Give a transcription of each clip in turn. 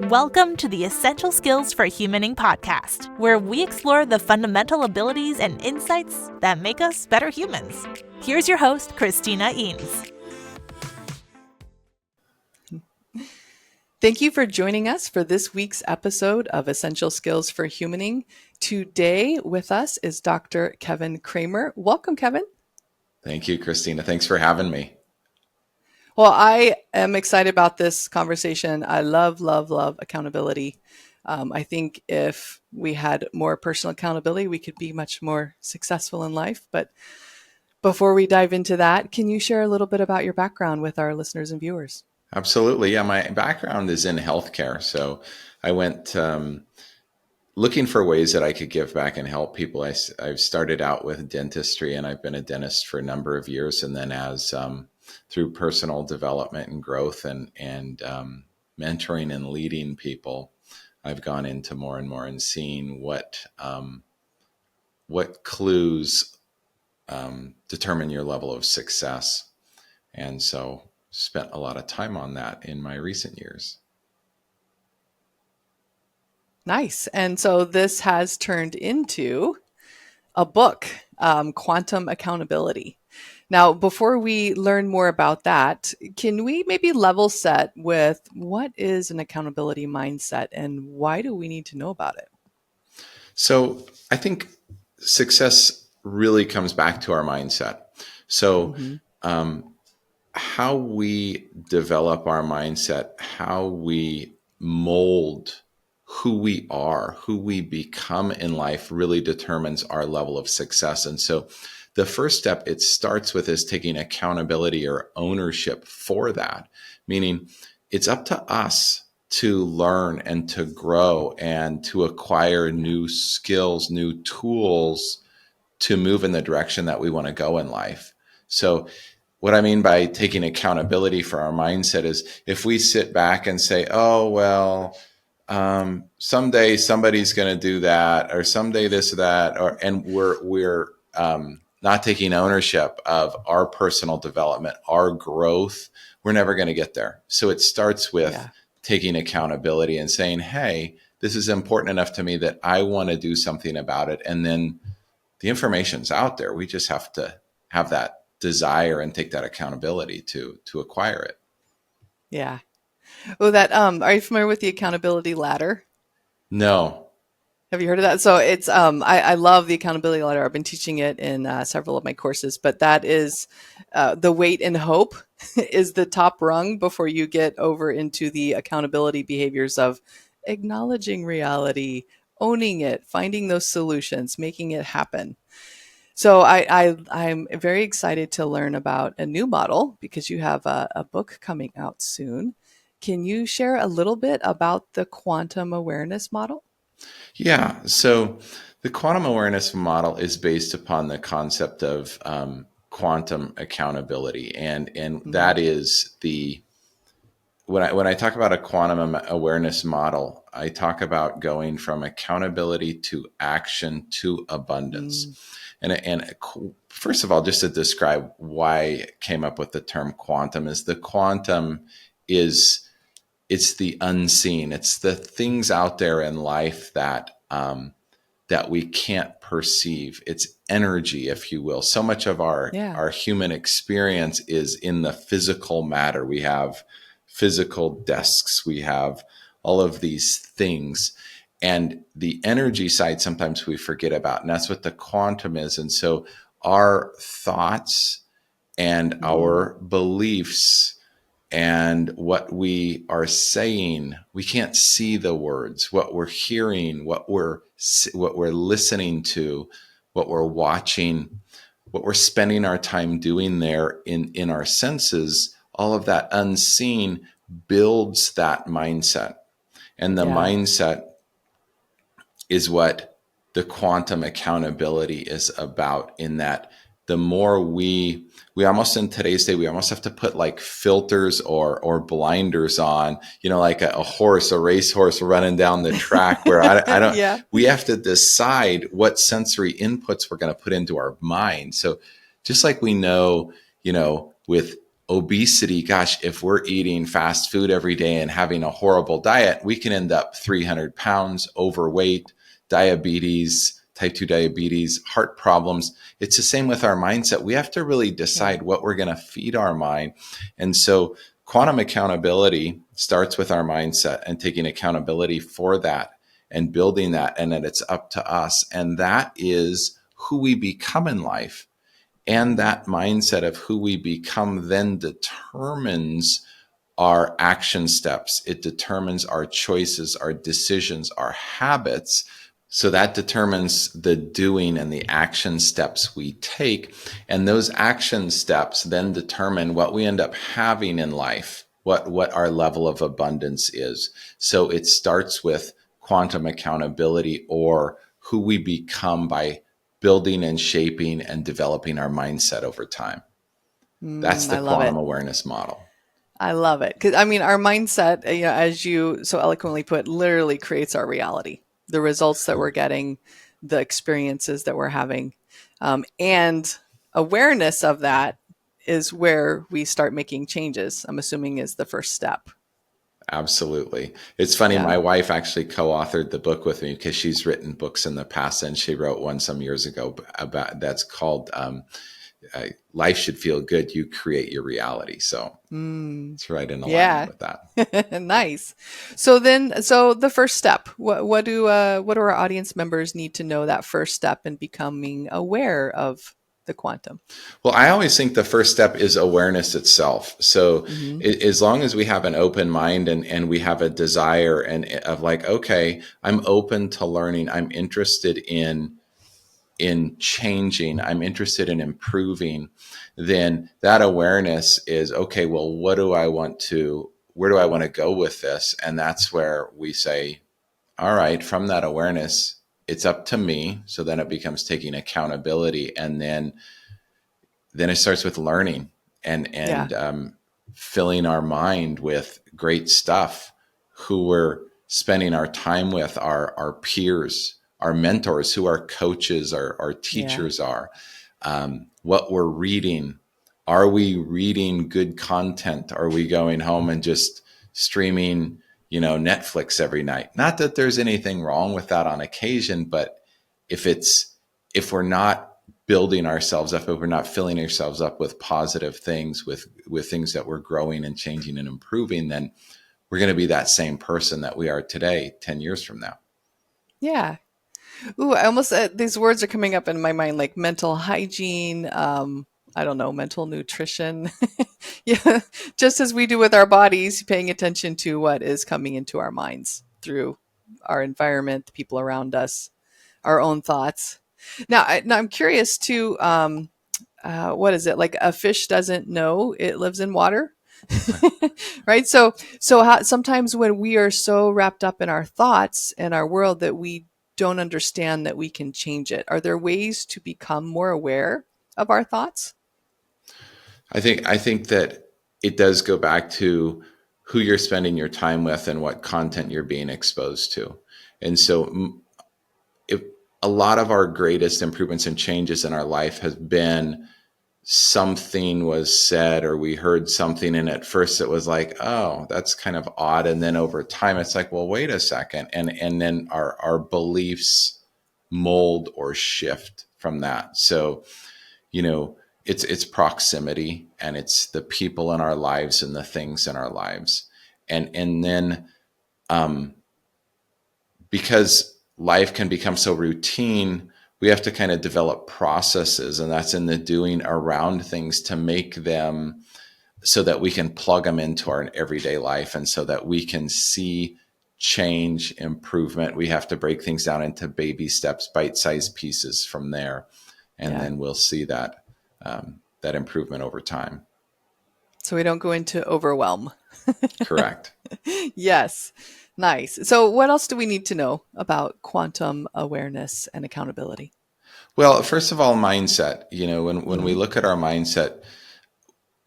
Welcome to the Essential Skills for Humaning podcast, where we explore the fundamental abilities and insights that make us better humans. Here's your host, Christina Eanes. Thank you for joining us for this week's episode of Essential Skills for Humaning. Today with us is Dr. Kevin Kremer. Welcome, Kevin. Thank you, Christina. Thanks for having me. Well, I am excited about this conversation. I love accountability. I think if we had more personal accountability, we could be much more successful in life. But before we dive into that, can you share a little bit about your background with our listeners and viewers? Absolutely. Yeah, my background is in healthcare. So I went looking for ways that I could give back and help people. I've started out with dentistry, and I've been a dentist for a number of years. And then as through personal development and growth and mentoring and leading people, I've gone into more and more and seeing what clues determine your level of success. And so spent a lot of time on that in my recent years. Nice. And so this has turned into a book, Quantum Accountability. Now, before we learn more about that, can we maybe level set with what is an accountability mindset and why do we need to know about it? So I think success really comes back to our mindset. So how we develop our mindset, how we mold who we are, who we become in life really determines our level of success. And so the first step it starts with is taking accountability or ownership for that, meaning it's up to us to learn and to grow and to acquire new skills, new tools to move in the direction that we want to go in life. So what I mean by taking accountability for our mindset is if we sit back and say, oh, well, someday somebody's going to do that, or someday this or that, and we're not taking ownership of our personal development, our growth, we're never going to get there. So it starts with taking accountability and saying, hey, this is important enough to me that I want to do something about it. And then the information's out there. We just have to have that desire and take that accountability to acquire it. Yeah. Oh, that are you familiar with the accountability ladder? No. Have you heard of that? So it's I love the accountability ladder. I've been teaching it in several of my courses, but that is the wait and hope is the top rung before you get over into the accountability behaviors of acknowledging reality, owning it, finding those solutions, making it happen. So I'm very excited to learn about a new model because you have a book coming out soon. Can you share a little bit about the quantum awareness model? Yeah. So the quantum awareness model is based upon the concept of quantum accountability. And that is when I talk about a quantum awareness model, I talk about going from accountability to action to abundance. And first of all, just to describe why I came up with the term quantum is the quantum it's the unseen. It's the things out there in life that we can't perceive. It's energy, if you will. So much of our human experience is in the physical matter. We have physical desks. We have all of these things. And the energy side sometimes we forget about. And that's what the quantum is. And so our thoughts and our beliefs and what we are saying, we can't see the words. What we're hearing, what we're listening to, what we're watching, what we're spending our time doing there in our senses, all of that unseen builds that mindset. And the mindset is what the quantum accountability is about, in that the more we almost in today's day, we almost have to put like filters or blinders on, like a racehorse running down the track where I don't, we have to decide what sensory inputs we're going to put into our mind. So just like we know, with obesity, gosh, if we're eating fast food every day and having a horrible diet, we can end up 300 pounds overweight, diabetes, type 2 diabetes, heart problems. It's the same with our mindset. We have to really decide what we're going to feed our mind. And so quantum accountability starts with our mindset and taking accountability for that and building that, and then it's up to us. And that is who we become in life. And that mindset of who we become then determines our action steps. It determines our choices, our decisions, our habits. So that determines the doing and the action steps we take. And those action steps then determine what we end up having in life, what our level of abundance is. So it starts with quantum accountability, or who we become by building and shaping and developing our mindset over time. That's the I love quantum it. awareness model. I love it. Because, I mean, our mindset, as you so eloquently put, literally creates our reality, the results that we're getting, the experiences that we're having. And awareness of that is where we start making changes, I'm assuming is the first step. Absolutely. It's funny. Yeah. My wife actually co-authored the book with me because she's written books in the past, and she wrote one some years ago about that's called Life Should Feel Good. You Create Your Reality. So it's right in alignment with that. Nice. So the first step, what do our audience members need to know that first step in becoming aware of the quantum? Well, I always think the first step is awareness itself. So as long as we have an open mind and we have a desire and of like, okay, I'm open to learning. I'm interested in changing. I'm interested in improving. Then that awareness is, okay, well, where do I want to go with this? And that's where we say, all right, from that awareness, it's up to me. So then it becomes taking accountability, and then it starts with learning and filling our mind with great stuff, who we're spending our time with, our peers, our mentors, who our coaches, our teachers are, what we're reading. Are we reading good content? Are we going home and just streaming, Netflix every night? Not that there's anything wrong with that on occasion, but if we're not building ourselves up, if we're not filling ourselves up with positive things, with things that we're growing and changing and improving, then we're going to be that same person that we are today, 10 years from now. Yeah. Ooh, I almost, these words are coming up in my mind, like mental hygiene, I don't know, mental nutrition. Yeah. Just as we do with our bodies, paying attention to what is coming into our minds through our environment, the people around us, our own thoughts. Now I'm curious too, what is it? Like a fish doesn't know it lives in water, right? So sometimes when we are so wrapped up in our thoughts and our world that we don't understand that we can change it. Are there ways to become more aware of our thoughts? I think that it does go back to who you're spending your time with and what content you're being exposed to. And so if a lot of our greatest improvements and changes in our life has been something was said or we heard something, and at first it was like, oh, that's kind of odd, and then over time it's like, well, wait a second, and then our beliefs mold or shift from that. So it's proximity, and it's the people in our lives and the things in our lives, and then because life can become so routine, we have to kind of develop processes, and that's in the doing around things to make them so that we can plug them into our everyday life, and so that we can see change, improvement. We have to break things down into baby steps, bite-sized pieces from there, and then we'll see that that improvement over time. So we don't go into overwhelm. Correct. Yes. Nice. So what else do we need to know about quantum awareness and accountability? Well, first of all, mindset. When we look at our mindset,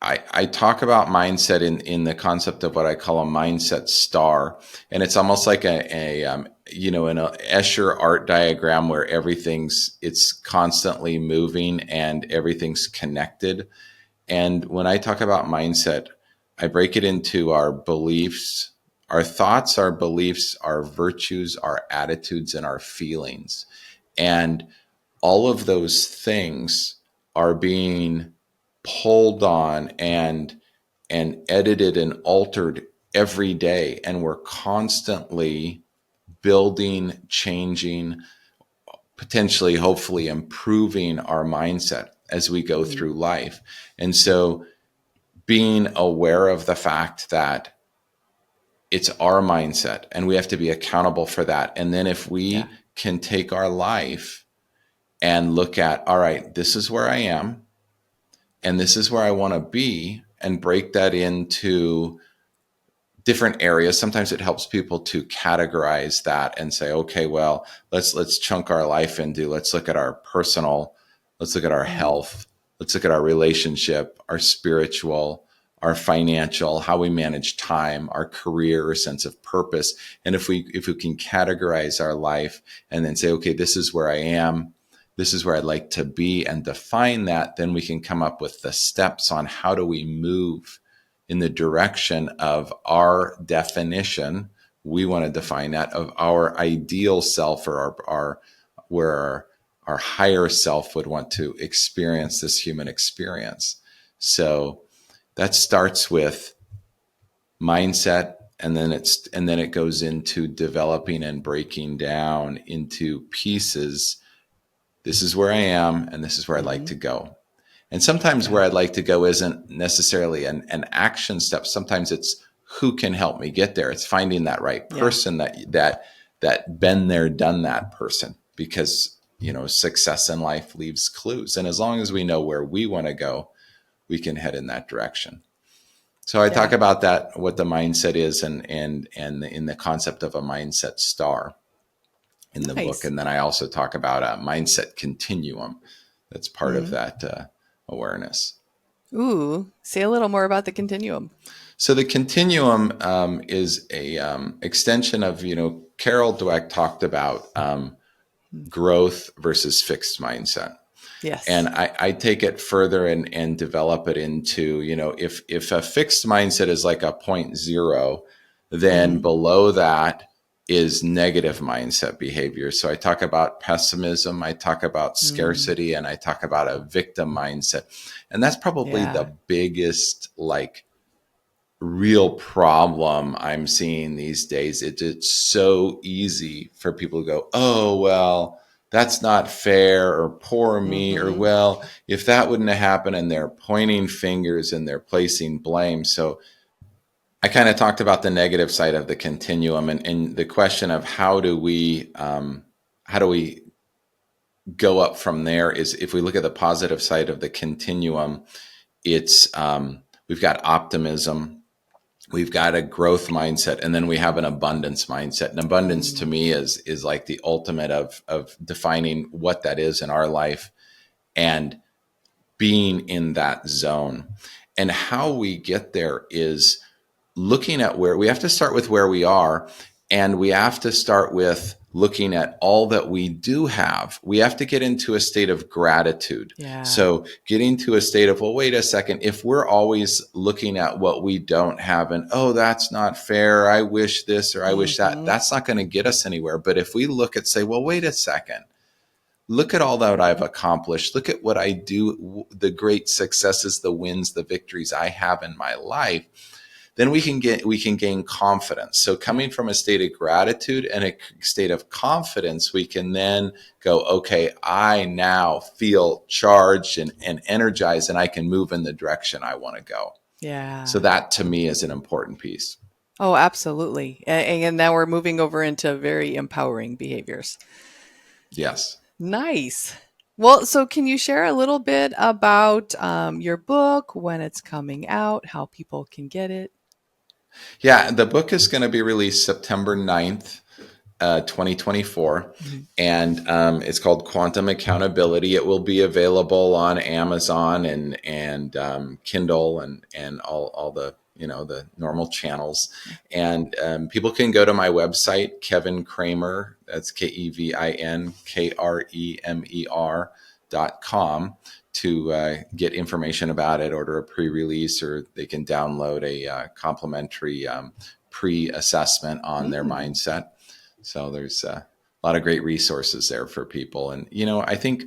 I talk about mindset in the concept of what I call a mindset star. And it's almost like in an Escher art diagram where it's constantly moving and everything's connected. And when I talk about mindset, I break it into our beliefs, our thoughts, our beliefs, our virtues, our attitudes, and our feelings. And all of those things are being pulled on and edited and altered every day. And we're constantly building, changing, potentially, hopefully improving our mindset as we go through life. And so being aware of the fact that it's our mindset and we have to be accountable for that. And then if we can take our life and look at, all right, this is where I am and this is where I want to be, and break that into different areas. Sometimes it helps people to categorize that and say, okay, well, let's chunk our life into, let's look at our personal, let's look at our health, let's look at our relationship, our spiritual, our financial, how we manage time, our career, sense of purpose. And if we can categorize our life and then say, okay, this is where I am, this is where I'd like to be, and define that, then we can come up with the steps on how do we move in the direction of our definition. We want to define that of our ideal self, or our where our higher self would want to experience this human experience. So that starts with mindset, and then it goes into developing and breaking down into pieces. This is where I am, and this is where I'd like to go. And sometimes where I'd like to go isn't necessarily an action step. Sometimes it's who can help me get there. It's finding that right person, that been there, done that person, because, success in life leaves clues. And as long as we know where we want to go, we can head in that direction. So I talk about that, what the mindset is, and in the concept of a mindset star in the book. And then I also talk about a mindset continuum. That's part of that awareness. Ooh, say a little more about the continuum. So the continuum is a extension of, Carol Dweck talked about growth versus fixed mindset. Yes. And I take it further and develop it into, if a fixed mindset is like a 0.0, then below that is negative mindset behavior. So I talk about pessimism, I talk about scarcity, and I talk about a victim mindset. And that's probably the biggest, real problem I'm seeing these days. It's so easy for people to go, oh, well, that's not fair, or poor me, or well, if that wouldn't have happened, and they're pointing fingers and they're placing blame. So I kind of talked about the negative side of the continuum, and the question of how do we go up from there is, if we look at the positive side of the continuum, it's we've got optimism, we've got a growth mindset, and then we have an abundance mindset. And abundance to me is like the ultimate of defining what that is in our life and being in that zone. And how we get there is looking at where we have to start with where we are, and we have to start with looking at all that we do have. We have to get into a state of gratitude. Yeah. So getting to a state of, well, wait a second, if we're always looking at what we don't have and, oh, that's not fair, I wish this or I wish that, that's not going to get us anywhere. But if we look at, say, well, wait a second, look at all that I've accomplished. Look at what I do, the great successes, the wins, the victories I have in my life. Then we can gain confidence. So coming from a state of gratitude and a state of confidence, we can then go, okay, I now feel charged and energized, and I can move in the direction I want to go. Yeah. So that to me is an important piece. Oh, absolutely. And now we're moving over into very empowering behaviors. Yes. Nice. Well, so can you share a little bit about your book, when it's coming out, how people can get it? Yeah, the book is going to be released September 9th, 2024, and it's called Quantum Accountability. It will be available on Amazon and Kindle and all the the normal channels. And people can go to my website, Kevin Kremer. That's KevinKremer.com to get information about it, order a pre-release, or they can download a complimentary pre-assessment on their mindset. So there's a lot of great resources there for people. And, I think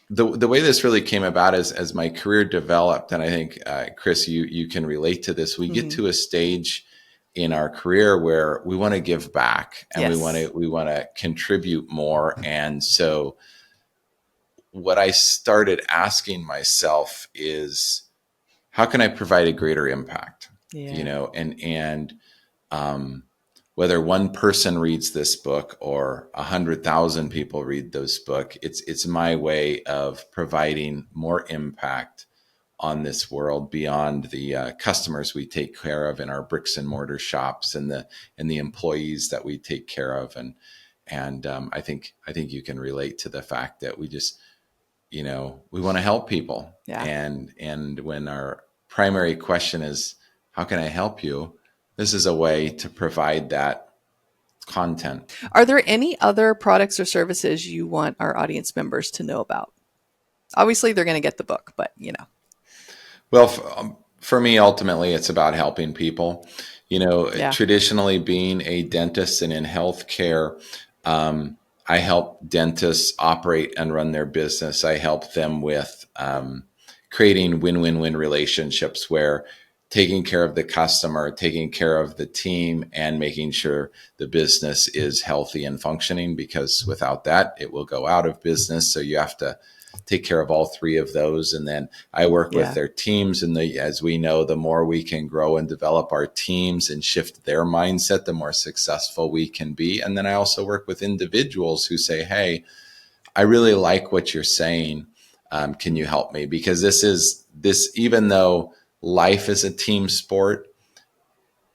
the way this really came about is as my career developed, and I think, Chris, you can relate to this, we get to a stage in our career where we want to give back and we want to contribute more. And so what I started asking myself is, how can I provide a greater impact? And whether one person reads this book or 100,000 people read this book, it's my way of providing more impact on this world beyond the customers we take care of in our bricks and mortar shops and the employees that we take care of. And I think you can relate to the fact that we just, we want to help people. Yeah. And when our primary question is, how can I help you? This is a way to provide that content. Are there any other products or services you want our audience members to know about? Obviously, they're going to get the book, but Well, for me, ultimately, it's about helping people. Traditionally being a dentist and in healthcare, I help dentists operate and run their business. I help them with creating win-win-win relationships where taking care of the customer, taking care of the team, and making sure the business is healthy and functioning, because without that, it will go out of business. So you have to take care of all three of those. And then I work with their teams. And as we know, the more we can grow and develop our teams and shift their mindset, the more successful we can be. And then I also work with individuals who say, hey, I really like what you're saying. Can you help me? Because even though life is a team sport,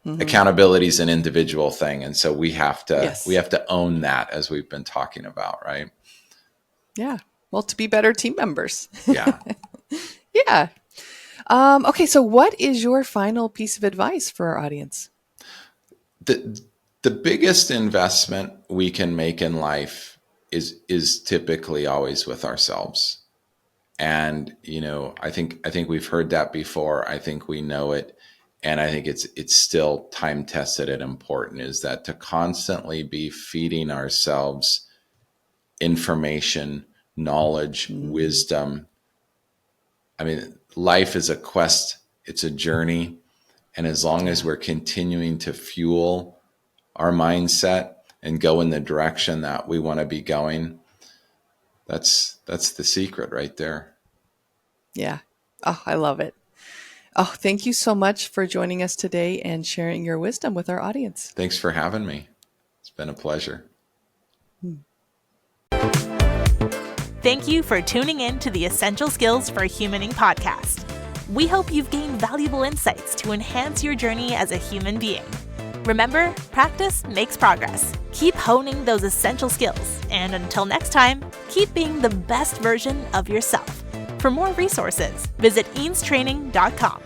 accountability is an individual thing. And so we have to own that, as we've been talking about, right? Yeah. Well, to be better team members. Yeah. Yeah. Okay. So what is your final piece of advice for our audience? The biggest investment we can make in life is typically always with ourselves. And, I think we've heard that before. I think we know it. And I think it's still time tested and important, is that to constantly be feeding ourselves information, knowledge, wisdom. I mean, life is a quest. It's a journey. And as long as we're continuing to fuel our mindset and go in the direction that we want to be going, that's the secret right there. Yeah. Oh, I love it. Oh, thank you so much for joining us today and sharing your wisdom with our audience. Thanks for having me. It's been a pleasure. Thank you for tuning in to the Essential Skills for Humaning podcast. We hope you've gained valuable insights to enhance your journey as a human being. Remember, practice makes progress. Keep honing those essential skills, and until next time, keep being the best version of yourself. For more resources, visit eanestraining.com.